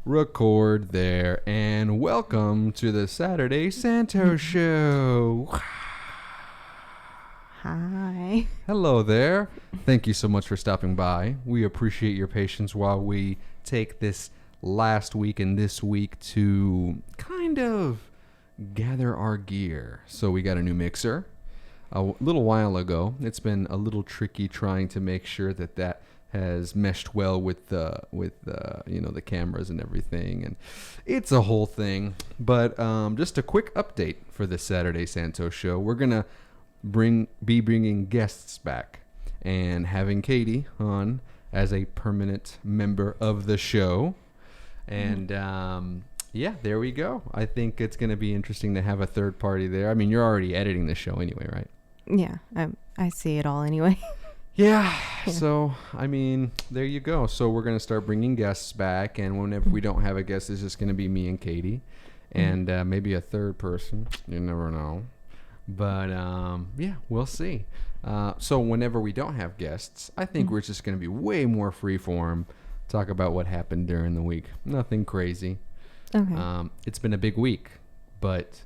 record there, and welcome to the Saturday Santos Show. Hi. Hello there. Thank you so much for stopping by. We appreciate your patience while we take this last week and this week to kind of gather our gear. So we got a new mixer a little while ago. It's been a little tricky trying to make sure that has meshed well with the cameras and everything, and it's a whole thing. But just a quick update for the Saturday Santos Show. We're gonna be bringing guests back and having Katie on as a permanent member of the show, and yeah, there we go. I think it's gonna be interesting to have a third party there. I mean, you're already editing the show anyway, right? Yeah, I see it all anyway. Yeah, so, I mean, there you go. So we're going to start bringing guests back, and whenever we don't have a guest, it's just going to be me and Katie, and maybe a third person. You never know. But, yeah, we'll see. So whenever we don't have guests, I think we're just going to be way more freeform, talk about what happened during the week. Nothing crazy. Okay. It's been a big week, but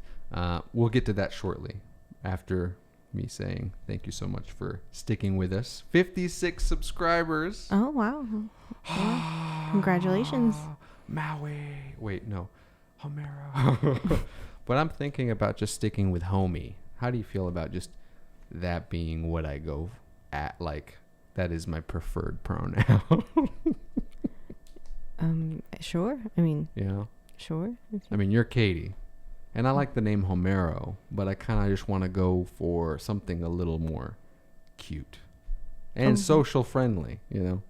we'll get to that shortly after me saying thank you so much for sticking with us. 56 subscribers. Oh, wow. Well, congratulations. Maui. Wait, no. Homero. But I'm thinking about just sticking with homie. How do you feel about just that being what I go at? Like, that is my preferred pronoun. Sure. I mean, yeah. Sure. I mean, you're Katie. And I like the name Homero, but I kind of just want to go for something a little more cute and social friendly, you know?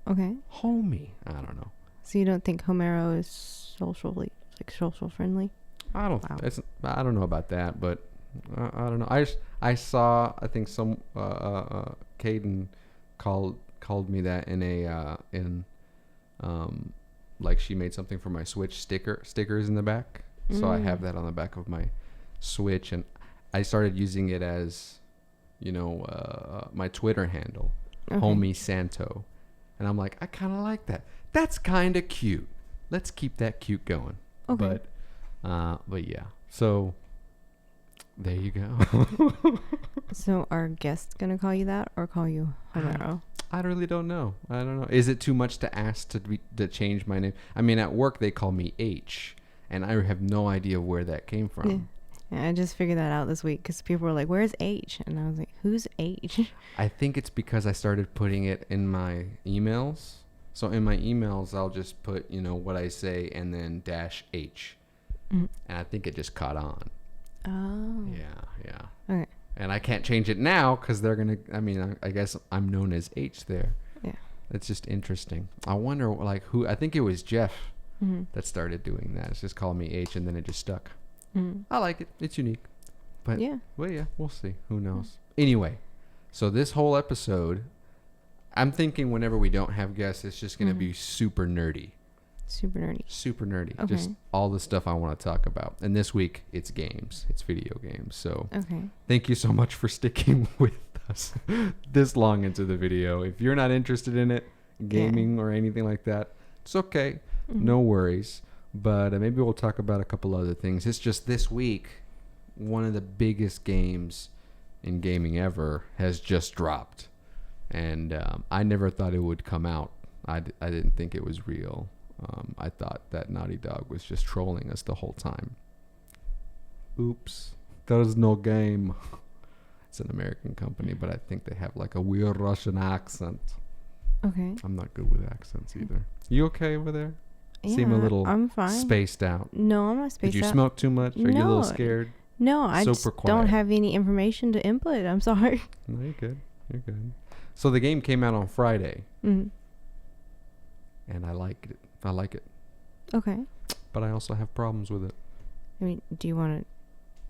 Okay. Homie. I don't know. So you don't think Homero is social friendly? I don't. Wow. I don't know about that, but I don't know. I saw. I think some Caden called me that in like she made something for my Switch stickers in the back. So I have that on the back of my Switch, and I started using it as, my Twitter handle, Homie Santo. And I'm like, I kind of like that. That's kind of cute. Let's keep that cute going. Okay. But yeah. So there you go. So are guests going to call you that or call you Homero? I really don't know. I don't know. Is it too much to ask to change my name? I mean, at work they call me H. And I have no idea where that came from. Yeah, I just figured that out this week because people were like, where's H? And I was like, who's H? I think it's because I started putting it in my emails. So in my emails, I'll just put, what I say and then -H. And I think it just caught on. Oh. Yeah. Okay. And I can't change it now because they're going to, I guess I'm known as H there. Yeah. It's just interesting. I wonder, who, I think it was Jeff. That started doing that. It's just calling me H, and then it just stuck. I like it. It's unique. But yeah, we'll see. Who knows? Anyway, so this whole episode, I'm thinking whenever we don't have guests, it's just going to be super nerdy. Super nerdy. Okay. Just all the stuff I want to talk about. And this week, it's games. It's video games. So thank you so much for sticking with us this long into the video. If you're not interested in it, gaming or anything like that, it's okay. No worries, but maybe we'll talk about a couple other things. It's just this week, one of the biggest games in gaming ever has just dropped, and I never thought it would come out. I didn't think it was real. I thought that Naughty Dog was just trolling us the whole time. Oops, there's no game. It's an American company, but I think they have like a weird Russian accent. Okay. I'm not good with accents either. You okay over there? Yeah, Seem a little I'm fine. Spaced out. No, I'm not spaced out. Did you smoke too much? Are you a little scared? No, I just don't have any information to input. I'm sorry. No, you're good. You're good. So the game came out on Friday. And I like it. Okay. But I also have problems with it. I mean, are you going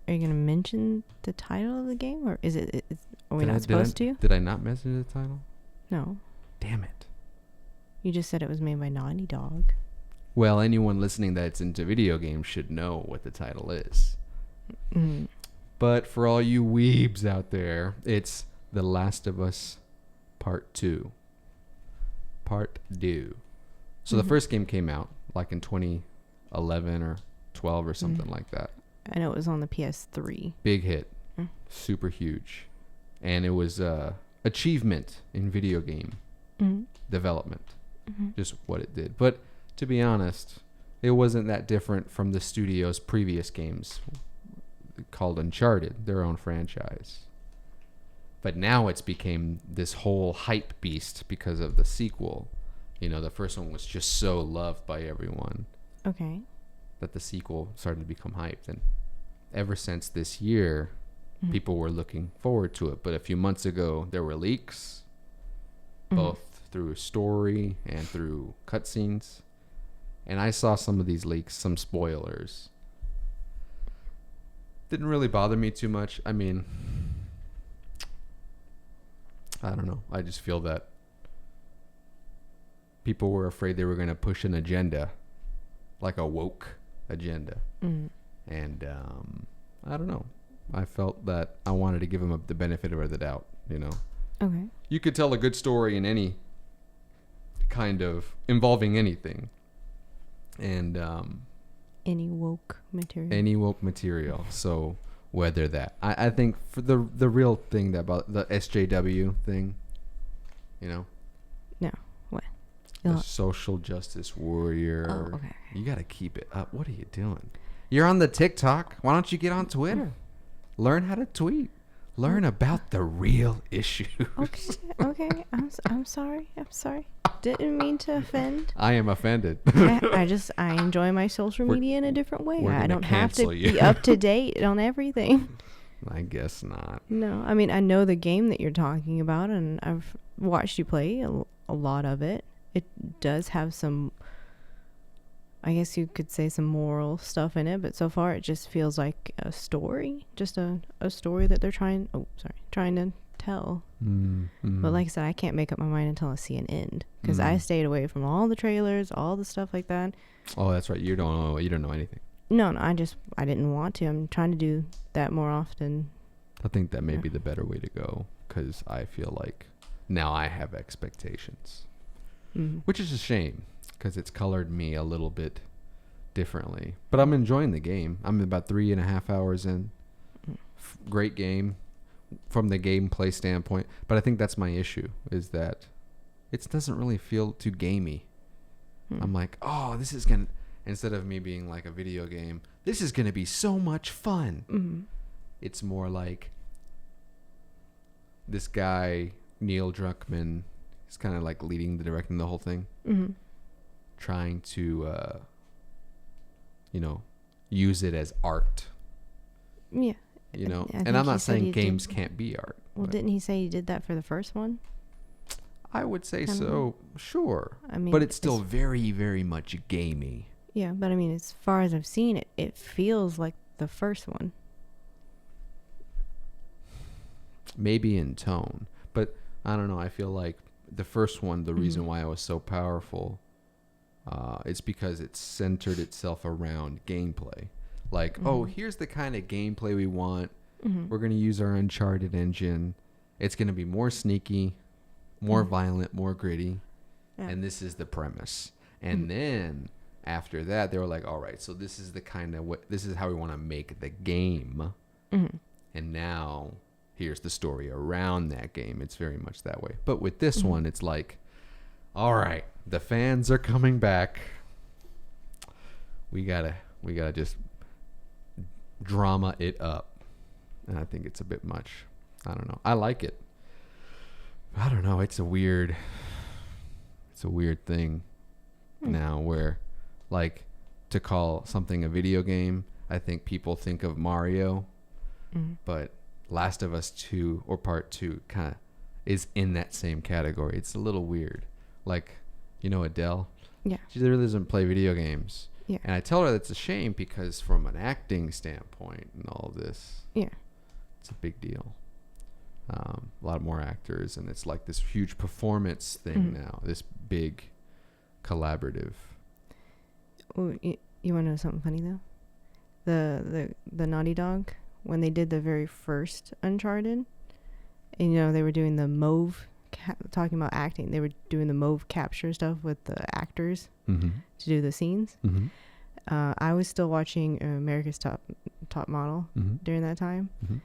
to mention the title of the game, or are we not supposed to? Did I not mention the title? No. Damn it. You just said it was made by Naughty Dog. Well, anyone listening that's into video games should know what the title is. But for all you weebs out there, it's The Last of Us Part 2. So the first game came out like in 2011 or 12 or something like that. I know it was on the PS3. Big hit. Super huge. And it was achievement in video game development. Just what it did. But to be honest, it wasn't that different from the studio's previous games called Uncharted, their own franchise. But now it's became this whole hype beast because of the sequel. You know, the first one was just so loved by everyone. Okay. That the sequel started to become hyped. And ever since this year, people were looking forward to it. But a few months ago, there were leaks, both through story and through cutscenes. And I saw some of these leaks, some spoilers. Didn't really bother me too much. I mean, I don't know. I just feel that people were afraid they were going to push an agenda, like a woke agenda. And I don't know. I felt that I wanted to give them the benefit of the doubt, you know. Okay. You could tell a good story in any kind of involving anything. And any woke material. So whether that, I think for the real thing that about the SJW thing, you know. No. What? The social justice warrior. Oh, okay. You got to keep it up. What are you doing? You're on the TikTok. Why don't you get on Twitter? Learn how to tweet. Learn about the real issues. Okay. I'm sorry. Didn't mean to offend. I am offended. I enjoy my social media in a different way. I don't have to you. be up to date on everything. I guess not. No, I mean, I know the game that you're talking about, and I've watched you play a lot of it. It does have some, I guess you could say, some moral stuff in it, but so far it just feels like a story, just a story that they're trying to tell. But like I said, I can't make up my mind until I see an end, because I stayed away from all the trailers, all the stuff like that. Oh, that's right. You don't know anything. No, I didn't want to. I'm trying to do that more often. I think that may be the better way to go, because I feel like now I have expectations, which is a shame, because it's colored me a little bit differently. But I'm enjoying the game. I'm about 3.5 hours in. Great game from the gameplay standpoint. But I think that's my issue, is that it doesn't really feel too gamey. I'm like, oh, this is going to, instead of me being like a video game, this is going to be so much fun. It's more like this guy, Neil Druckmann, is kind of like directing the whole thing. Trying to, use it as art. Yeah. You know, and I'm not saying games can't be art. Well, didn't he say he did that for the first one? I would say so, sure. I mean, but it's still very, very much gamey. Yeah, but I mean, as far as I've seen it, it feels like the first one. Maybe in tone, but I don't know. I feel like the first one, the reason why it was so powerful, it's because it centered itself around gameplay. Like, oh, here's the kind of gameplay we want. We're going to use our Uncharted engine. It's going to be more sneaky, more violent, more gritty. Yeah. And this is the premise. And then after that, they were like, all right, so this is the kind of this is how we want to make the game. And now here's the story around that game. It's very much that way. But with this one, it's like, all right, the fans are coming back. We gotta just drama it up. And I think it's a bit much. I don't know. I like it. I don't know. It's a weird thing now where, like, to call something a video game, I think people think of Mario, but Last of Us 2 or Part 2 kind of is in that same category. It's a little weird. Like, you know, Adele? Yeah. She really doesn't play video games. Yeah. And I tell her that's a shame, because from an acting standpoint and all this, it's a big deal. A lot more actors, and it's like this huge performance thing now, this big collaborative. Oh, you want to know something funny though? The Naughty Dog, when they did the very first Uncharted, and they were doing the mauve talking about acting. They were doing the move capture stuff with the actors Mm-hmm. to do the scenes. Mm-hmm. I was still watching America's Top Model Mm-hmm. during that time. Mm-hmm.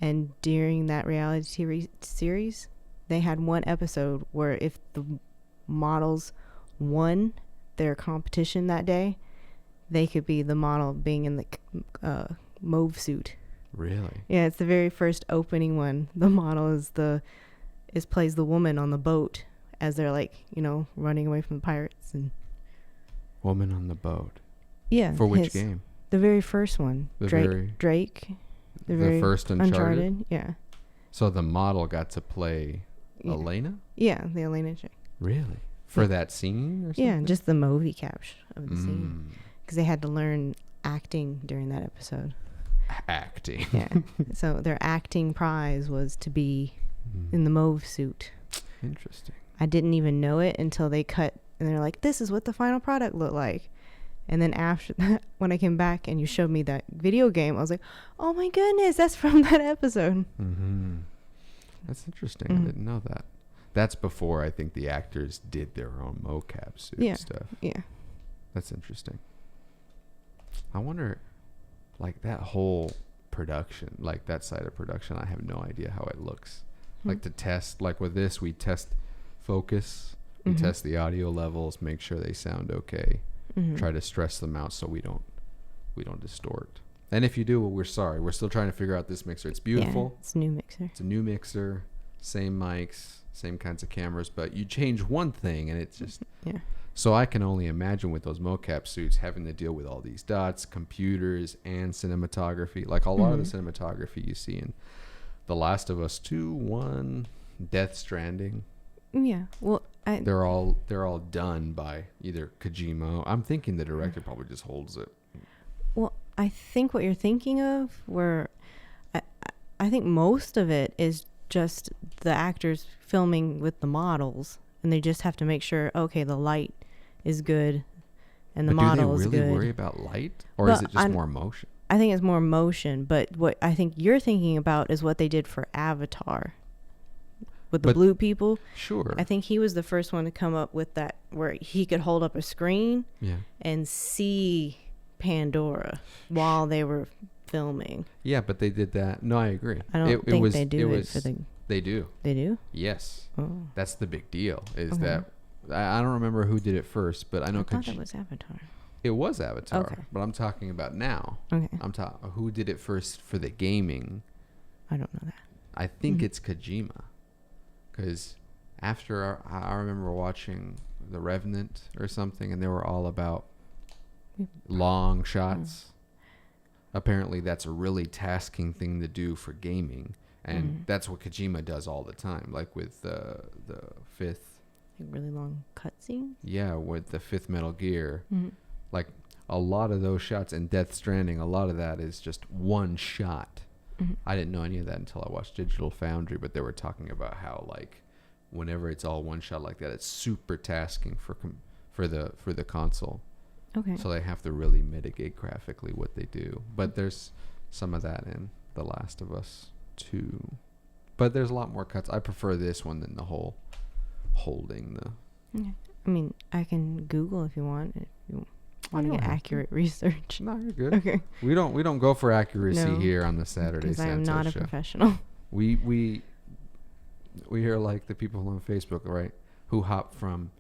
And during that reality series, they had one episode where if the models won their competition that day, they could be the model being in the mauve suit. Really? Yeah, it's the very first opening one. The model plays the woman on the boat as they're like, running away from the pirates. And Woman on the Boat. yeah. For which game? The very first one. Drake. The first Uncharted? Yeah. So the model got to play Yeah. Elena? Yeah, the Elena chick. Really? For that scene or something? Yeah, just the movie capture of the scene. Because they had to learn acting during that episode. Acting. Yeah. So their acting prize was to be in the mauve suit. Interesting. I didn't even know it until they cut, and they're like, this is what the final product looked like. And then after that, when I came back and you showed me that video game, I was like, oh my goodness, that's from that episode. Mm-hmm. That's interesting. Mm-hmm. I didn't know that. That's before I think the actors did their own mocap suit stuff. Yeah. That's interesting. I wonder, like, that whole production, like that side of production, I have no idea how it looks. Like to test, like with this, we test focus, we test the audio levels, make sure they sound okay, try to stress them out so we don't distort. And if you do, well, we're sorry. We're still trying to figure out this mixer. It's beautiful. Yeah, it's a new mixer. It's a new mixer, same mics, same kinds of cameras, but you change one thing and it's just... Yeah. So I can only imagine with those mocap suits having to deal with all these dots, computers, and cinematography. Like a lot of the cinematography you see in The Last of Us 2, 1, Death Stranding. Yeah. Well, They're all done by either Kojima. I'm thinking the director probably just holds it. Well, I think what you're thinking of, where I think most of it is just the actors filming with the models, and they just have to make sure, okay, the light is good and the model is good. Do they really worry about light, or is it just more motion? I think it's more motion, but what I think you're thinking about is what they did for Avatar with the blue people. Sure. I think he was the first one to come up with that, where he could hold up a screen and see Pandora while they were filming. Yeah, but they did that. No, I agree. I don't think they do it for the... They do. They do? Yes. Oh. That's the big deal, is that... I don't remember who did it first, but I know... I thought it was Avatar. It was Avatar, okay. But I'm talking about now. Okay. I'm talking... Who did it first for the gaming? I don't know that. I think it's Kojima. Because after... I remember watching The Revenant or something, and they were all about long shots. Apparently, that's a really tasking thing to do for gaming. And that's what Kojima does all the time. Like with the fifth... Like really long cutscenes? Yeah, with the fifth Metal Gear. Like a lot of those shots in Death Stranding, a lot of that is just one shot. I didn't know any of that until I watched Digital Foundry, but they were talking about how, like, whenever it's all one shot like that, it's super tasking for the console. Okay. So they have to really mitigate graphically what they do. But there's some of that in The Last of Us 2. But there's a lot more cuts. I prefer this one than the whole holding the... Yeah. I mean, I can Google if you want. If you want to get accurate research. No, you're good. Okay. We don't go for accuracy here on the Saturday Santos Show. Because I am not a professional. We hear like the people on Facebook, right, who hop from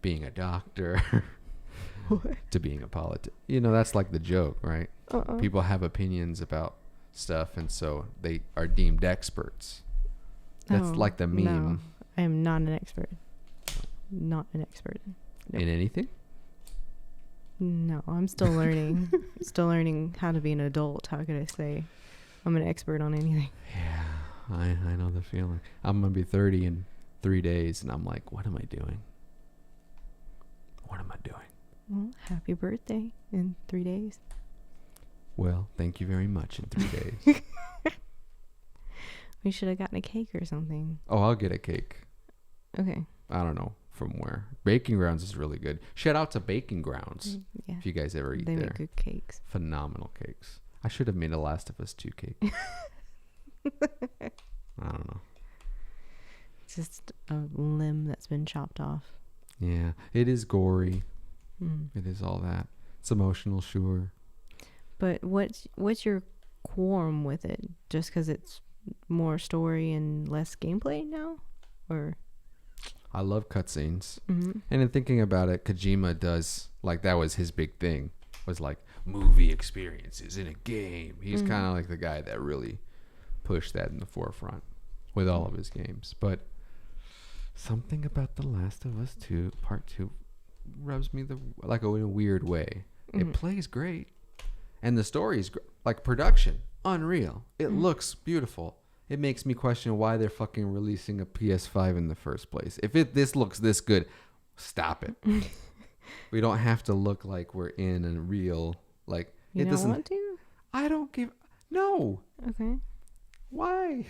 being a doctor to being a politician. You know, that's like the joke, right? People have opinions about stuff, and so they are deemed experts. That's like the meme. No, I am not an expert. Not an expert. In anything? No, I'm still learning. Still learning how to be an adult. How could I say I'm an expert on anything? Yeah, I know the feeling. I'm going to be 30 in 3 days, and I'm like, what am I doing? What am I doing? Well, happy birthday in 3 days. Well, thank you very much in 3 days. We should have gotten a cake or something. Oh, I'll get a cake. Okay. I don't know from where. Baking Grounds is really good. Shout out to Baking Grounds. Yeah. If you guys ever eat they there. They make good cakes. Phenomenal cakes. I should have made a Last of Us 2 cake. I don't know. It's just a limb that's been chopped off. Yeah, it is gory. Mm. It is all that. It's emotional, sure. But what's your qualm with it? Just because it's more story and less gameplay now, or? I love cutscenes. Mm-hmm. And in thinking about it, Kojima does, like, that was his big thing, was like movie experiences in a game. He's kind of like the guy that really pushed that in the forefront with all of his games. But something about The Last of Us 2 Part 2 rubs me in a weird way. It plays great. And the story is like production, unreal. It looks beautiful. It makes me question why they're fucking releasing a PS5 in the first place. If this looks this good, stop it. We don't have to look like we're in a real, like, You it don't doesn't. want to? I don't give. No. Okay. Why?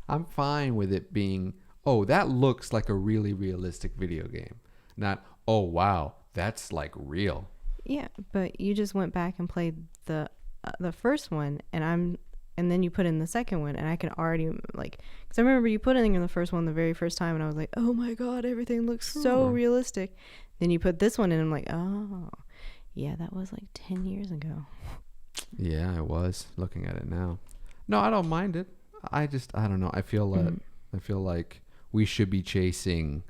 I'm fine with it being, oh, that looks like a really realistic video game. Not, oh, wow, that's like real. Yeah, but you just went back and played the first one, and then you put in the second one, and I can already, like, because I remember you put in the first one the very first time, and I was like, oh my god, everything looks so realistic. Then you put this one in, and I'm like, oh, yeah, that was like 10 years ago. Yeah, I was looking at it now. No, I don't mind it. I don't know. I feel like we should be chasing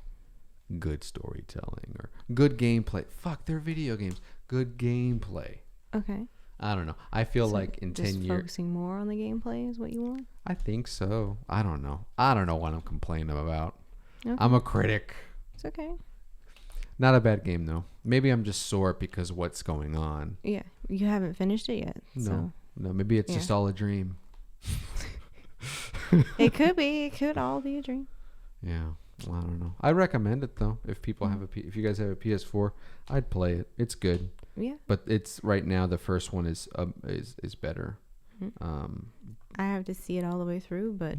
good storytelling or good gameplay. Fuck, they're video games. Good gameplay. Okay. I don't know. I feel So like in 10 just years. focusing more on the gameplay is what you want? I think so. I don't know. I don't know what I'm complaining about. Okay. I'm a critic. It's okay. Not a bad game, though. Maybe I'm just sore because what's going on. Yeah. You haven't finished it yet. No. Maybe it's just all a dream. It could be. It could all be a dream. Yeah. I don't know. I recommend it, though. If people if you guys have a PS4, I'd play it. It's good. Yeah. But it's right now the first one is better. I have to see it all the way through, but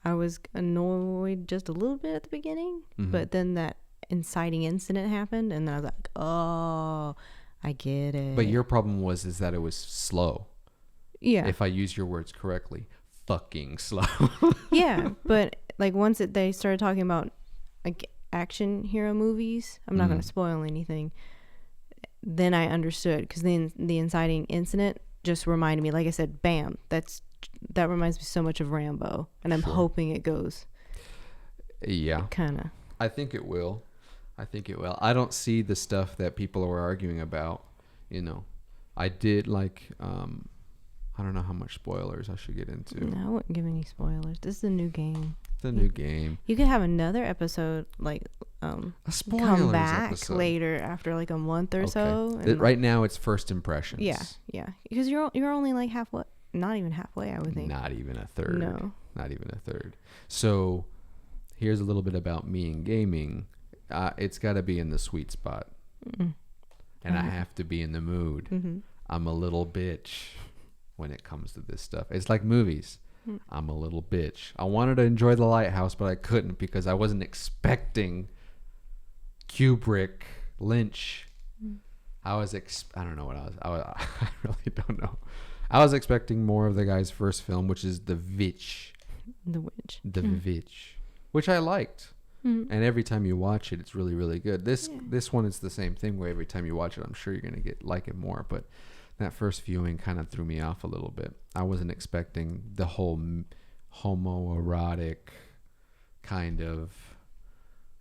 I was annoyed just a little bit at the beginning, but then that inciting incident happened, and then I was like, oh, I get it. But your problem is that it was slow. Yeah. If I use your words correctly, fucking slow. Yeah, but like once they started talking about like action hero movies, I'm not going to spoil anything. Then I understood, because then the inciting incident just reminded me, like I said, bam, that reminds me so much of Rambo, and I'm hoping it goes. Yeah. Kind of. I think it will. I don't see the stuff that people are arguing about. I did like, I don't know how much spoilers I should get into. No, I wouldn't give any spoilers. This is a new game. The new game. You could have another episode, like, A spoilers come back episode. later after like a month or so. And Right now, it's first impressions. Yeah. Because you're only like halfway, not even halfway, I would think. Not even a third. No. Not even a third. So, here's a little bit about me and gaming. It's got to be in the sweet spot. And I have to be in the mood. I'm a little bitch when it comes to this stuff. It's like movies. I'm a little bitch. I wanted to enjoy The Lighthouse, but I couldn't because I wasn't expecting Kubrick, Lynch. I don't know what I really don't know. I was expecting more of the guy's first film, which is The Witch. The Witch. The Witch, which I liked. And every time you watch it, it's really, really good. This one is the same thing where every time you watch it, I'm sure you're going to like it more. But that first viewing kind of threw me off a little bit. I wasn't expecting the whole homoerotic kind of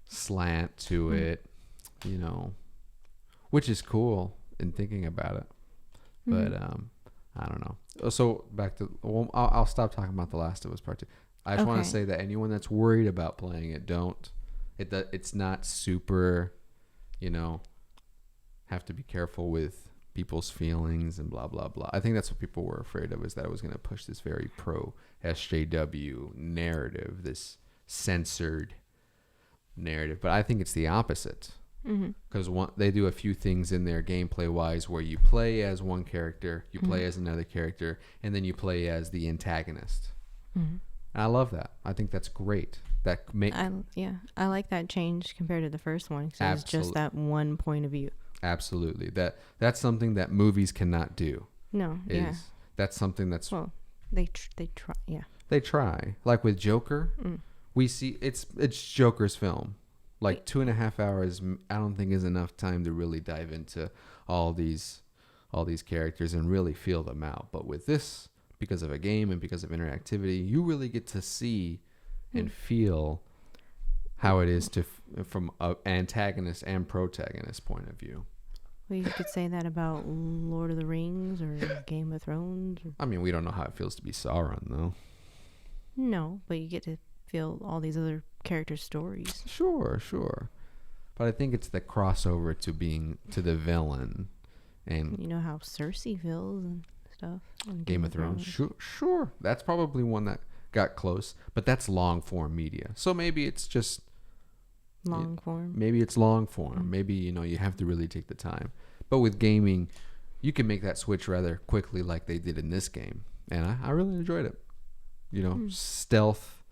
slant to it, which is cool in thinking about it. But I don't know. So back to, I'll stop talking about The Last of Us Part 2. I just want to say that anyone that's worried about playing it, don't. It's not super, have to be careful with people's feelings and blah, blah, blah. I think that's what people were afraid of, is that it was going to push this very pro SJW narrative, this censored narrative. But I think it's the opposite. Because they do a few things in there gameplay wise where you play as one character, you play as another character, and then you play as the antagonist. And I love that. I think that's great. I like that change compared to the first one, because it's just that one point of view. Absolutely. That's something that movies cannot do. No. That's something that's, well, they try. Yeah. They try. Like with Joker, we see it's Joker's film. Like 2.5 hours, I don't think is enough time to really dive into all these characters and really feel them out. But with this, because of a game and because of interactivity, you really get to see and feel how it is from an antagonist and protagonist point of view. Well, you could say that about Lord of the Rings or Game of Thrones. I mean, we don't know how it feels to be Sauron, though. No, but you get to feel all these other characters' stories. Sure. But I think it's the crossover to the villain. And you know how Cersei feels and stuff. Game of Thrones. Sure. That's probably one that got close. But that's long-form media. So maybe it's just... Long form. Maybe it's long form. Maybe, you have to really take the time. But with gaming, you can make that switch rather quickly like they did in this game. And I really enjoyed it. Stealth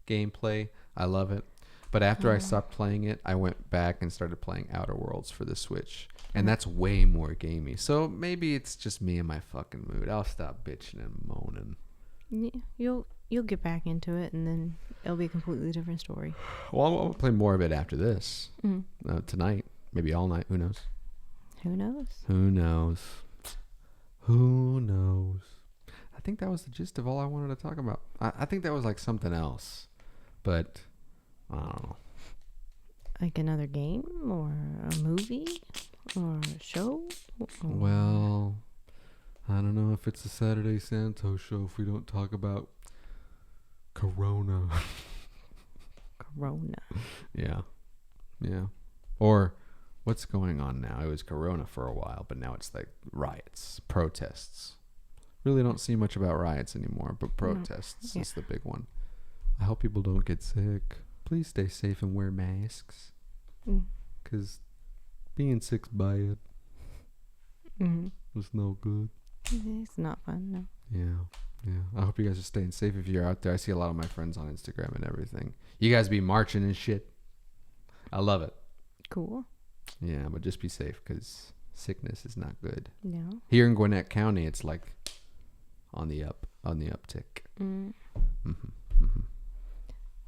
gameplay. I love it. But after I stopped playing it, I went back and started playing Outer Worlds for the Switch. And that's way more gamey. So maybe it's just me and my fucking mood. I'll stop bitching and moaning. You'll get back into it, and then it'll be a completely different story. Well, I'll play more of it after this. Tonight. Maybe all night. Who knows? Who knows? I think that was the gist of all I wanted to talk about. I think that was like something else. But, I don't know. Like another game or a movie or a show? Well, I don't know if it's a Saturday Santos show if we don't talk about Corona. Yeah. Or what's going on now? It was Corona for a while, but now it's like riots, protests. Really don't see much about riots anymore, but protests is the big one. I hope people don't get sick. Please stay safe and wear masks. Because being sick's bad. It's no good. It's not fun, no. Yeah. I hope you guys are staying safe if you're out there. I see a lot of my friends on Instagram and everything. You guys be marching and shit. I love it. Cool. Yeah, but just be safe because sickness is not good. No. Here in Gwinnett County, it's like on the uptick.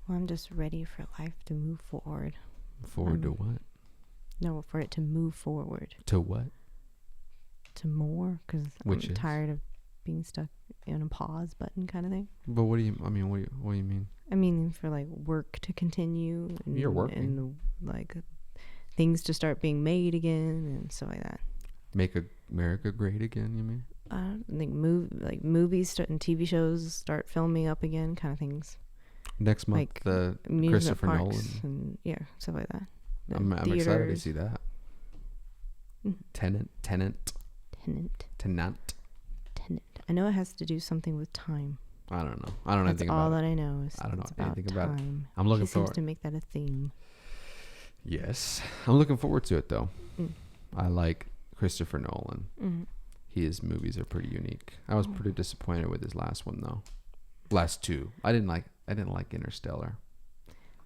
Well, I'm just ready for life to move forward. Forward to what? No, for it to move forward. To what? To more, because I'm tired of being stuck in a pause button kind of thing. But what do you mean? I mean, for like work to continue. And, you're working. And like things to start being made again and stuff like that. Make America great again, you mean? I think movies and TV shows start filming up again, kind of things. Next month, like the Christopher Nolan. And stuff like that. I'm excited to see that. Tenant. I know it has to do something with time. I don't know. I don't know anything about it. That's all that I know. I don't know anything about about it. time. I'm looking forward. Seems to make that a theme. Yes. I'm looking forward to it, though. I like Christopher Nolan. His movies are pretty unique. I was pretty disappointed with his last one, though. Last two. I didn't like Interstellar.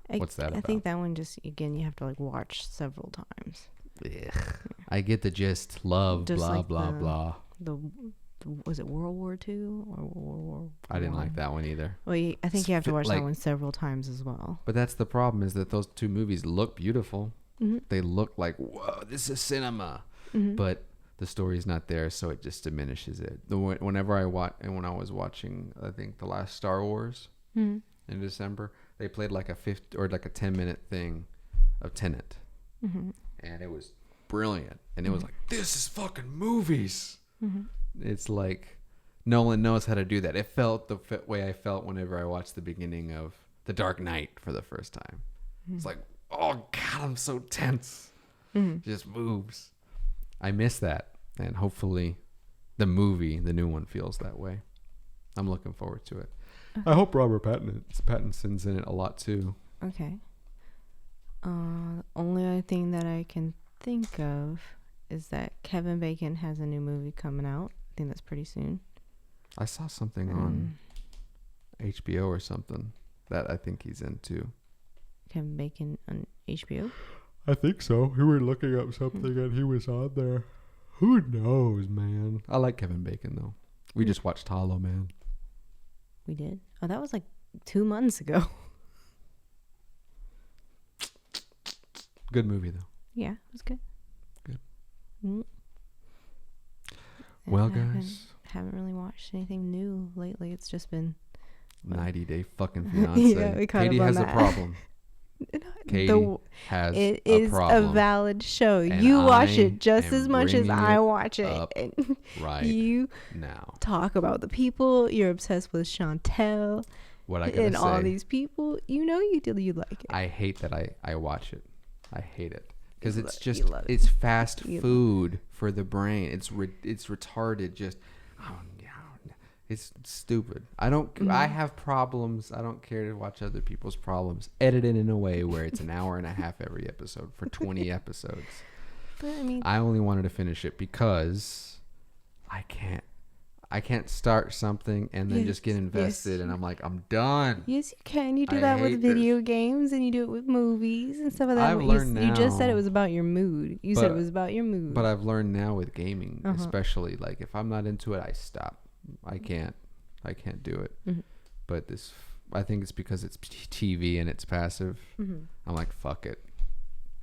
What's that about? I think that one just, again, you have to like watch several times. Ugh. I get the gist. Love, just blah, like blah, blah. Was it World War II or World War I? I didn't like that one either. Well, I think you have to watch that one several times as well. But that's the problem, is that those two movies look beautiful. They look like, whoa, this is cinema. But the story's not there, so it just diminishes it. When I was watching, I think, the last Star Wars in December, they played like a 10-minute thing of Tenet. And it was brilliant. And it was like, this is fucking movies. It's like Nolan knows how to do that. It felt the way I felt whenever I watched the beginning of The Dark Knight for the first time. It's like, oh God, I'm so tense. Just moves. I miss that. And hopefully the new one feels that way. I'm looking forward to it. I hope Robert Pattinson's in it a lot too. Okay. Only other thing that I can think of is that Kevin Bacon has a new movie coming out. I think that's pretty soon. I saw something on HBO or something that I think he's into. Kevin Bacon on HBO? I think so. We were looking up something and he was on there. Who knows, man? I like Kevin Bacon, though. We just watched Hollow Man. We did? Oh, that was like 2 months ago. Good movie though. Yeah, it was good. Good. Mm. Well, And I guys, haven't really watched anything new lately. It's just been 90 Day fucking fiance. Yeah, we caught Katie up on has a that. problem. Katie has it a is problem. a valid show. And You watch I it just am as much as bringing I it watch it. up And right you now. talk about the people. You're obsessed with Chantel What I gotta and say, all these people. You know you like it. I hate that I watch it. I hate it because You it's lo- just you love it. it's fast You love food for the brain. It's retarded. Just it's stupid. I don't. I have problems. I don't care to watch other people's problems. Edit it in a way where it's an hour and a half every episode for 20 episodes. But I mean, I only wanted to finish it because I can't start something and then just get invested and I'm like, I'm done. yes, you can. You do I that with hate video games and you do it with movies and stuff like that. I've learned You just said now- it was about your mood. You said it was about your mood. But I've learned now with gaming, Uh-huh. especially like if I'm not into it, I stop. I can't do it. Mhm. But I think it's because it's TV and it's passive. Mhm. I'm like, fuck it.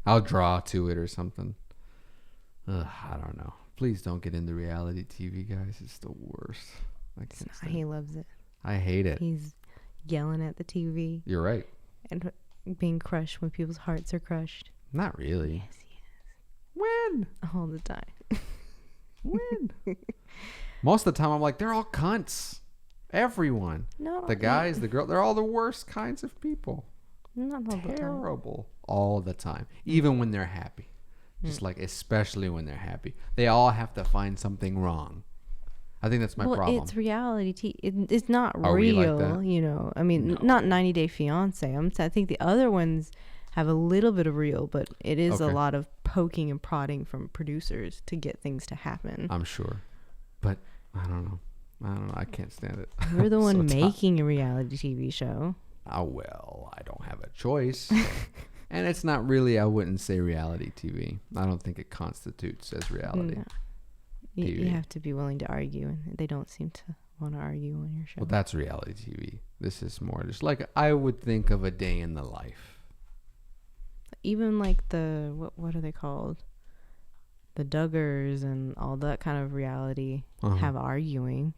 I'll draw to it or something. I don't know. Please don't get into reality TV, guys. It's the worst. I can't stand He it. loves it. I hate it. He's yelling at the TV You're right. and being crushed when people's hearts are crushed. Not really. Yes, he When? is. All the time. When? Most of the time, I'm like, they're all cunts. Everyone. No, The guys, the girl, they're all the worst kinds of people. not all the time. Terrible. All the time. Even when they're happy. Just like, especially when they're happy. They all have to find something wrong. I think that's my problem. It's reality. It's not Are we like real, that? you know. I mean, No. not 90 Day Fiance. I think the other ones have a little bit of real, but it is a Okay. lot of poking and prodding from producers to get things to happen. I'm sure. But I don't know. I can't stand it. You're the I'm one so tired. making a reality TV show. Oh, well, I don't have a choice. And it's not really, I wouldn't say reality TV. I don't think it constitutes as reality. No. You TV. have to be willing to argue, and they don't seem to want to argue on your show. Well, that's reality TV. This is more just like I would think of a day in the life. Even like the what are they called? The Duggars and all that kind of reality have arguing.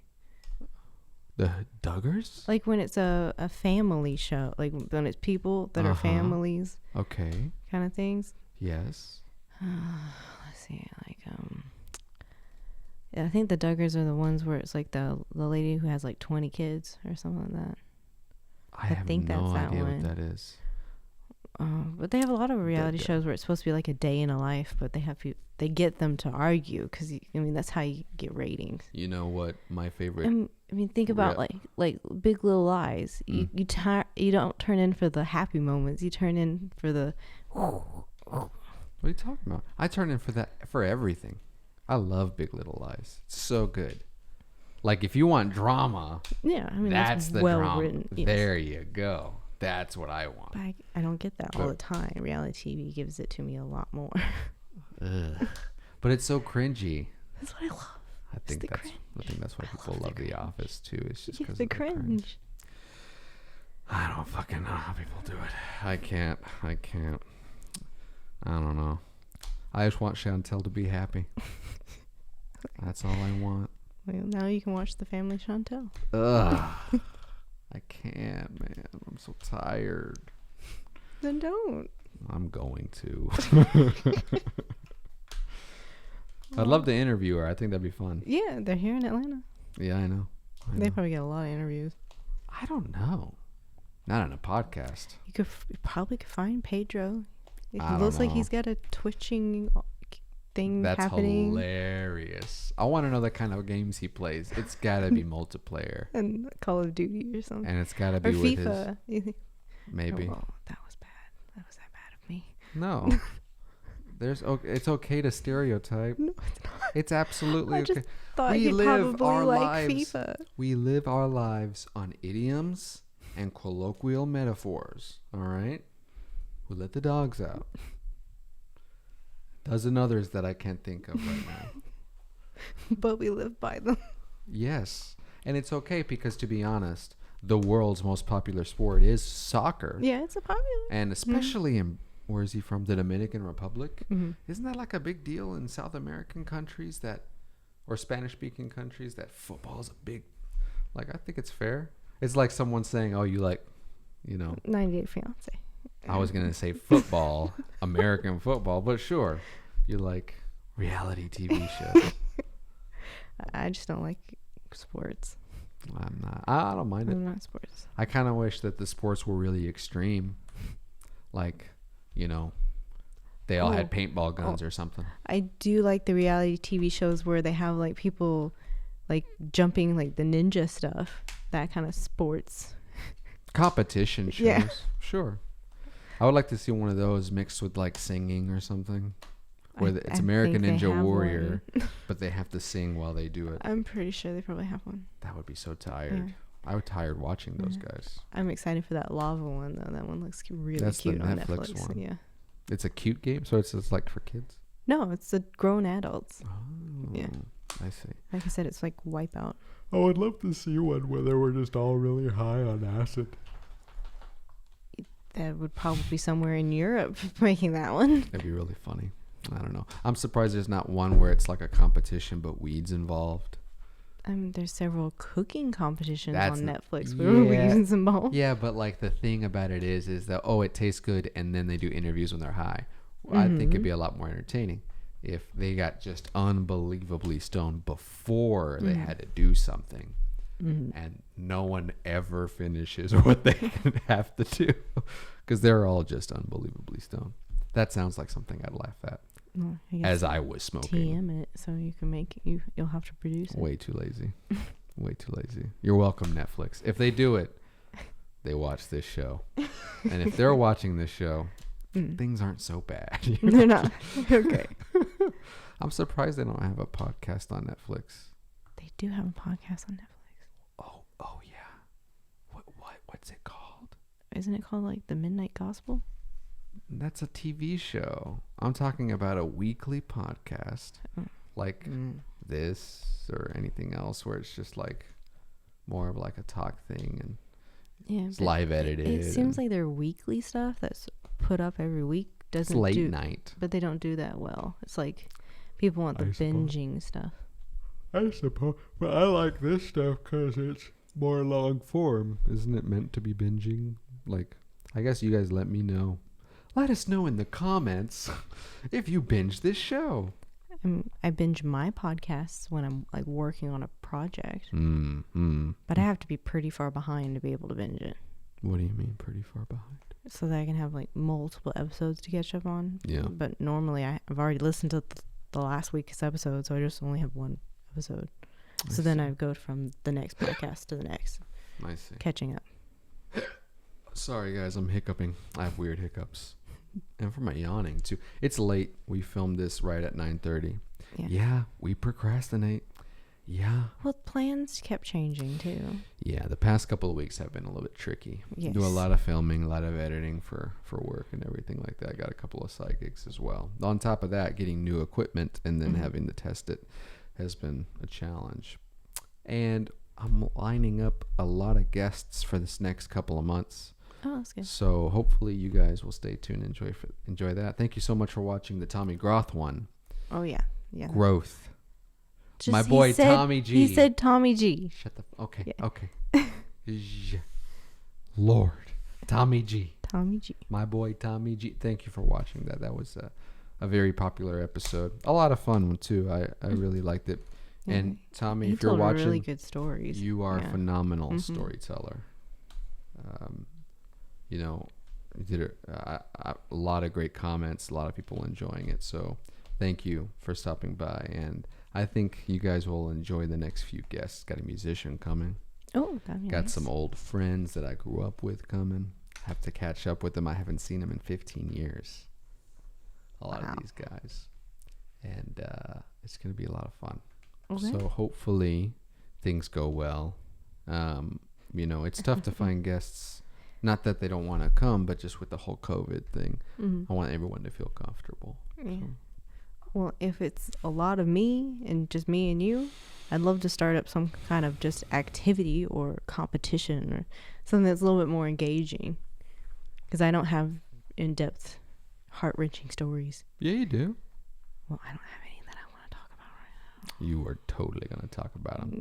The Duggars? Like when it's a family show, like when it's people that are families Okay. kind of things. Yes. Let's see, like yeah, I think the Duggars are the ones where it's like the lady who has like 20 kids or something like that. I have think no that's that idea one. what that is. But they have a lot of reality Duh. shows where it's supposed to be like a day in a life, but they get them to argue because I mean that's how you get ratings. You know what my favorite... I mean, think about like Big Little Lies. You don't turn in for the happy moments. You turn in for the. What are you talking about? I turn in for everything. I love Big Little Lies. It's so good. Like if you want drama, Yeah, I mean that's the well drama. written. Yes. There you go. That's what I want. But I don't get that all the time. Reality TV gives it to me a lot more. Ugh. But it's so cringy. That's what I love. I think the that's why people love The Office too. It's just because of the cringe. I don't fucking know how people do it. I can't. I don't know. I just want Chantel to be happy. That's all I want. Well, now you can watch The Family Chantel. Ugh. I can't, man. I'm so tired. Then don't. I'm going to. I'd love to interview her. I think that'd be fun. Yeah, they're here in Atlanta. Yeah, I know. They probably get a lot of interviews. I don't know. Not on a podcast. You probably could find Pedro. It I don't looks like know. he's got a twitching thing That's happening. hilarious. I want to know the kind of games he plays. It's got to be multiplayer. And Call of Duty or something. And it's got to be Or with FIFA. his... Maybe. Oh, that was bad. That was that bad of me. No. It's okay to stereotype. No, it's not. It's absolutely I okay. just thought he'd probably like FIFA. We live our lives on idioms and colloquial metaphors. All right? We let the dogs out. Dozen others that I can't think of right now. But we live by them. Yes. And it's okay because, to be honest, the world's most popular sport is soccer. Yeah, it's a popular. And especially where is he from? The Dominican Republic. Mm-hmm. Isn't that like a big deal in South American countries or Spanish speaking countries that football is a big, like, I think it's fair. It's like someone saying, oh, you like, 90 Day Fiance. I was going to say football, American football, but sure. You like reality TV shows. I just don't like sports. I'm not. I don't mind it. I'm not sports. I kind of wish that the sports were really extreme. Like, they all had paintball guns or something. I do like the reality TV shows where they have like people like jumping, like the ninja stuff, that kind of sports. Competition shows. Yeah. Sure. I would like to see one of those mixed with like singing or something. Where it's I American think they Ninja have Warrior, but they have to sing while they do it. I'm pretty sure they probably have one. That would be so tired. Yeah. I was tired watching those guys. I'm excited for that lava one though. That one looks really That's cute the on Netflix Netflix. one. Yeah. It's a cute game, so it's like for kids. No, it's the grown adults. Oh, Yeah. I see. Like I said, it's like Wipeout. I would love to see one where they were just all really high on acid. That would probably be somewhere in Europe making that one. That'd be really funny. I don't know. I'm surprised there's not one where it's like a competition but weed's involved. There's several cooking competitions That's on Netflix where weed's involved. Yeah, but like the thing about it is that it tastes good, and then they do interviews when they're high. I think it'd be a lot more entertaining if they got just unbelievably stoned before they had to do something, and no one ever finishes what they have to do because they're all just unbelievably stoned. That sounds like something I'd laugh at. Well, as I was smoking. TM it so you can you'll have to produce it. Way too lazy. Way too lazy. You're welcome, Netflix. If they do it, they watch this show. And if they're watching this show, things aren't so bad. They're not. Okay. I'm surprised they don't have a podcast on Netflix. They do have a podcast on Netflix. Oh yeah. What's it called? Isn't it called like The Midnight Gospel? That's a TV show. I'm talking about a weekly podcast like this or anything else where it's just like more of like a talk thing and it's live edited. It seems like their weekly stuff that's put up every week doesn't it's late night. But they don't do that well. It's like people want the binging stuff. I suppose. But I like this stuff because it's more long form. Isn't it meant to be binging? Like, I guess you guys let me know. Let us know in the comments if you binge this show. I binge my podcasts when I'm like working on a project. Mm-hmm. But I have to be pretty far behind to be able to binge it. What do you mean pretty far behind? So that I can have like multiple episodes to catch up on. Yeah. But normally I've already listened to the last week's episode, so I just only have one episode. So then I go from the next podcast to the next. I see. Catching up. Sorry guys, I'm hiccuping. I have weird hiccups. And for my yawning too. It's late. We filmed this right at 9:30. Yeah, we procrastinate. Yeah. Well, plans kept changing too. Yeah, the past couple of weeks have been a little bit tricky. Yes. Do a lot of filming, a lot of editing for work and everything like that. I got a couple of side gigs as well. On top of that, getting new equipment and then having to test it has been a challenge. And I'm lining up a lot of guests for this next couple of months. Oh, that's good. So hopefully you guys will stay tuned and enjoy that. Thank you so much for watching the Tommy Groth one. Oh, yeah. Yeah. Growth. Just, my boy Tommy G. He said Tommy G. Shut the... Okay, Yeah. okay. Lord. Tommy G. Tommy G. My boy Tommy G. Thank you for watching that. That was a very popular episode. A lot of fun one, too. I really liked it. Yeah. And Tommy, He if you're told watching... really good stories. You are a phenomenal Mm-hmm. storyteller. You know, you did a lot of great comments, a lot of people enjoying it. So thank you for stopping by. And I think you guys will enjoy the next few guests. Got a musician coming. Oh, that'd be Got nice. some old friends that I grew up with coming. Have to catch up with them. I haven't seen them in 15 years. A lot of these guys. And it's going to be a lot of fun. Okay. So hopefully things go well. You know, it's tough to find guests. Not that they don't want to come, but just with the whole COVID thing, I want everyone to feel comfortable. Yeah. So. Well, if it's a lot of me and just me and you, I'd love to start up some kind of just activity or competition or something that's a little bit more engaging. Because I don't have in-depth heart-wrenching stories. Yeah, you do. Well, I don't have any that I want to talk about right now. You are totally going to talk about them.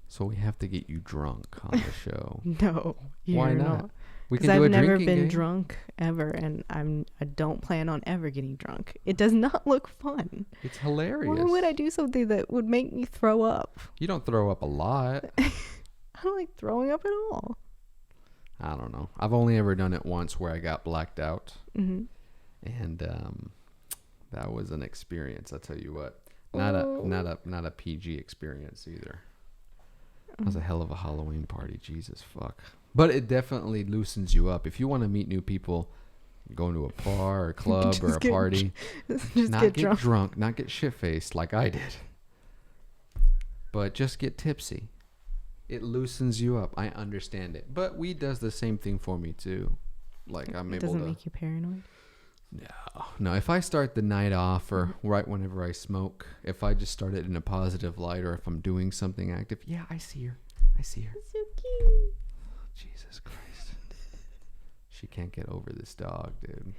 So we have to get you drunk on the show. No, Why not? We Because can do I've a never drinking been game. drunk ever, and I don't plan on ever getting drunk. It does not look fun. It's hilarious. Why would I do something that would make me throw up? You don't throw up a lot. I don't like throwing up at all. I don't know. I've only ever done it once where I got blacked out. Mm-hmm. And that was an experience, I'll tell you what. Not a PG experience either. It was a hell of a Halloween party. Jesus fuck. But it definitely loosens you up. If you want to meet new people, going to a bar or club or a party, not get drunk, not get shit-faced like I did. But just get tipsy. It loosens you up. I understand it. But weed does the same thing for me too. Like I'm able to. Doesn't make you paranoid? No. If I start the night off or right whenever I smoke, if I just start it in a positive light or if I'm doing something active, yeah, I see her. So cute. Jesus Christ. She can't get over this dog, dude.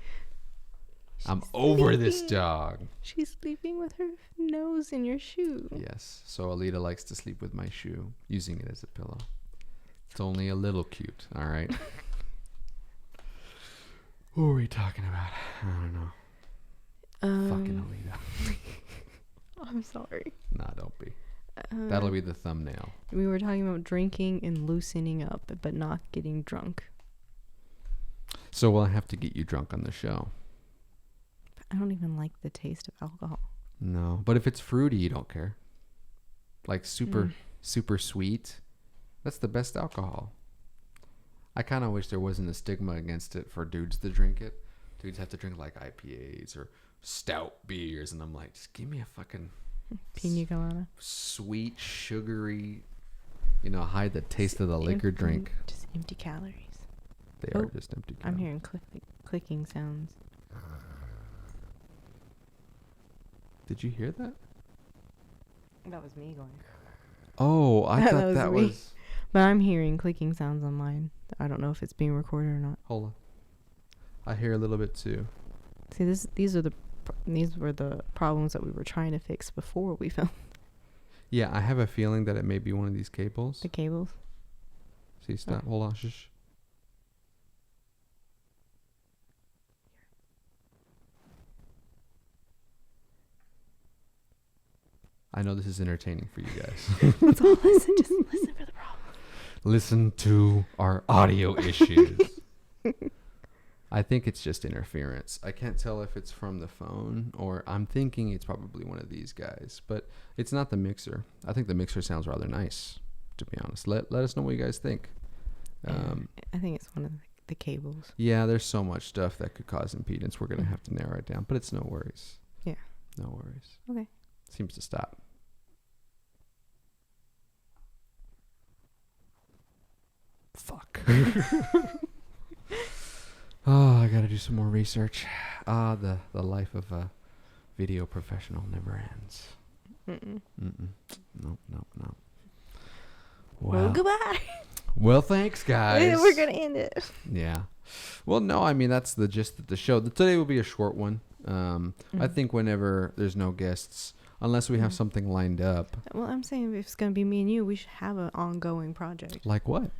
I'm over this dog. She's sleeping with her nose in your shoe. Yes. So Alita likes to sleep with my shoe, using it as a pillow. It's only a little cute, all right? What were we talking about? I don't know. Fucking Alita. I'm sorry. Nah, don't be. That'll be the thumbnail. We were talking about drinking and loosening up, but not getting drunk. So we'll have to get you drunk on the show. I don't even like the taste of alcohol. No, but if it's fruity, you don't care. Like super sweet. That's the best alcohol. I kind of wish there wasn't a stigma against it for dudes to drink it. Dudes have to drink like IPAs or stout beers, and I'm like, just give me a fucking Pina colada. Sweet, sugary, hide the taste of the liquor drink. Just empty calories. They are just empty calories. I'm hearing clicking sounds. Did you hear that? That was me going. Oh, I thought that was. But I'm hearing clicking sounds on mine. I don't know if it's being recorded or not. Hold on. I hear a little bit too. See, these were the problems that we were trying to fix before we filmed. Yeah, I have a feeling that it may be one of these cables. The cables. See, stop. Hold on. Shh. I know this is entertaining for you guys. Let's all listen. Just listen for the problem. Listen to our audio issues. I think it's just interference. I can't tell if it's from the phone or I'm thinking it's probably one of these guys, but it's not the mixer. I think the mixer sounds rather nice, to be honest. Let us know what you guys think. I think it's one of the cables. Yeah, there's so much stuff that could cause impedance. We're going to have to narrow it down, but it's no worries. Yeah. No worries. Okay. Seems to stop. Fuck. Oh, I gotta do some more research. The life of a video professional never ends. Nope. Well, goodbye. Well, thanks, guys. We're gonna end it. Yeah. Well, no, I mean that's the gist of the show. Today will be a short one. I think whenever there's no guests, unless we have something lined up. Well, I'm saying if it's gonna be me and you, we should have an ongoing project. Like what?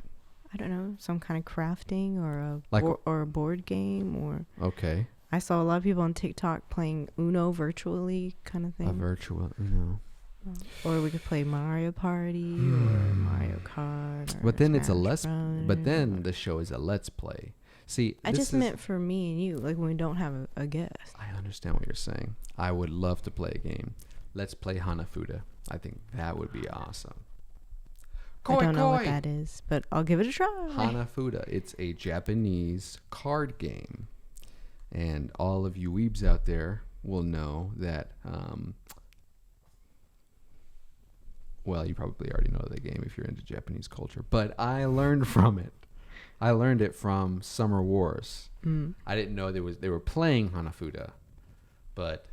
I don't know, some kind of crafting or a board game or. Okay. I saw a lot of people on TikTok playing Uno virtually, kind of thing. A virtual Uno. Or we could play Mario Party or Mario Kart. Or but then it's a Run. But then the show is a let's play. See, I just meant for me and you, like when we don't have a guest. I understand what you're saying. I would love to play a game. Let's play Hanafuda. I think that would be awesome. I don't know what that is, but I'll give it a try. Hanafuda. It's a Japanese card game. And all of you weebs out there will know that, well, you probably already know the game if you're into Japanese culture. But I learned from it. I learned it from Summer Wars. I didn't know they were playing Hanafuda. But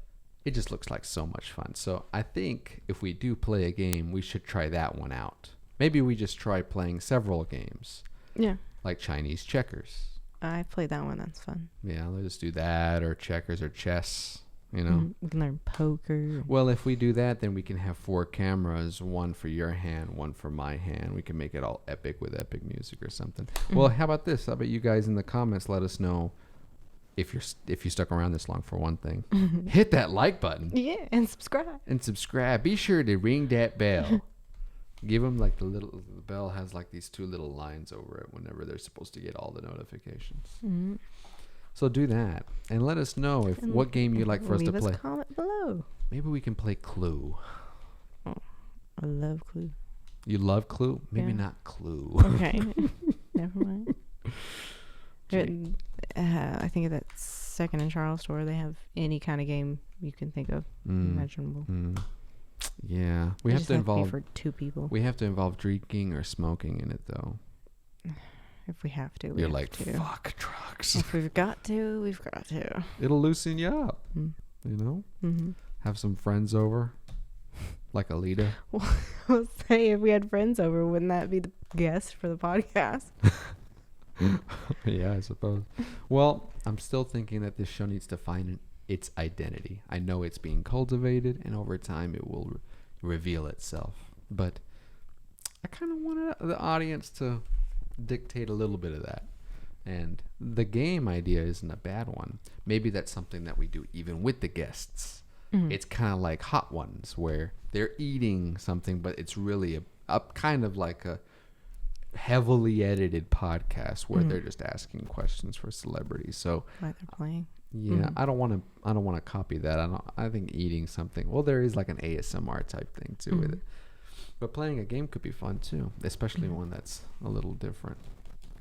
it just looks like so much fun. So I think if we do play a game, we should try that one out. Maybe we just try playing several games. Yeah. Like Chinese checkers. I played that one. That's fun. Yeah, let's just do that, or checkers, or chess. You know. Mm, we can learn poker. Well, if we do that, then we can have 4 cameras, one for your hand, one for my hand. We can make it all epic with epic music or something. Well, how about this? How about you guys in the comments let us know if you stuck around this long, for one thing. Hit that like button. Yeah, and subscribe. And subscribe. Be sure to ring that bell. Give them like the bell has like these 2 little lines over it whenever they're supposed to get all the notifications. Mm-hmm. So do that and let us know what game you'd like for us to play. Leave us a comment below. Maybe we can play Clue. Oh, I love Clue. You love Clue? Maybe Yeah. not Clue. Okay. Never mind. I think at that Second and Charles store, they have any kind of game you can think of imaginable. Yeah, we It have just to has be involve. for 2 people. We have to involve drinking or smoking in it, though. If we have to, we You're have like, to. fuck drugs. If we've got to, we've got to. It'll loosen you up. Mm. You know, Mm-hmm. have some friends over, like Alita. We'll say if we had friends over, wouldn't that be the guest for the podcast? Yeah, I suppose. Well, I'm still thinking that this show needs to find its identity. I know it's being cultivated, and over time it will reveal itself. But I kind of wanted the audience to dictate a little bit of that. And the game idea isn't a bad one. Maybe that's something that we do even with the guests. Mm-hmm. It's kind of like Hot Ones, where they're eating something, but it's really a kind of like a heavily edited podcast where they're just asking questions for celebrities. So Like they're playing. yeah, I don't want to copy that. I think eating something. Well, there is like an ASMR type thing too with it. But playing a game could be fun too, especially one that's a little different.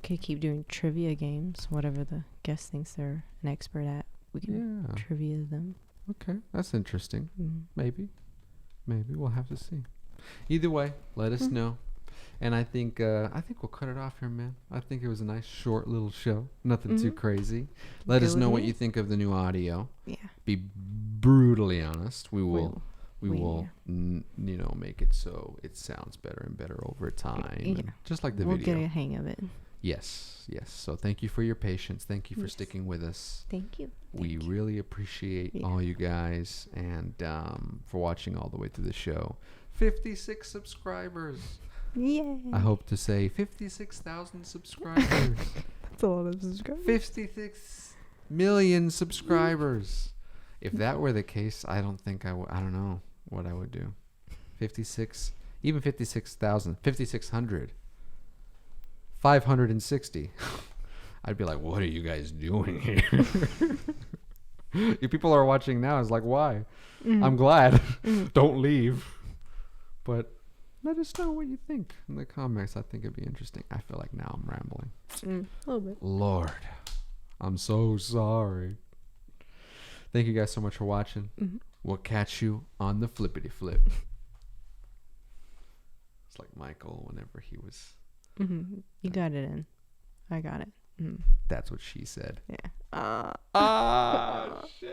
Could keep doing trivia games, whatever the guest thinks they're an expert at. We can Yeah. trivia them. Okay, that's interesting. Mm. Maybe we'll have to see. Either way, let us know. And I think we'll cut it off here, man. I think it was a nice short little show. Nothing too crazy. Let us Good know with what me. you think of the new audio. Yeah. Be brutally honest. We will We- make it so it sounds better and better over time. Yeah. And just like the We'll video. get a hang of it. Yes. So thank you for your patience. Thank you for Yes. sticking with us. Thank you. We really appreciate all you guys and for watching all the way through the show. 56 subscribers. Yeah. I hope to say 56,000 subscribers. That's a lot of subscribers. 56 million subscribers. If that were the case, I don't think I don't know what I would do. 56, even 56,000, 5,600, 560. I'd be like, what are you guys doing here? You people are watching now. It's like, why? I'm glad. Don't leave. But let us know what you think in the comments. I think it'd be interesting. I feel like now I'm rambling. A little bit. Lord, I'm so sorry. Thank you guys so much for watching. We'll catch you on the flippity flip. It's like Michael whenever he was. You got it in. I got it. That's what she said. Yeah. Ah, shit.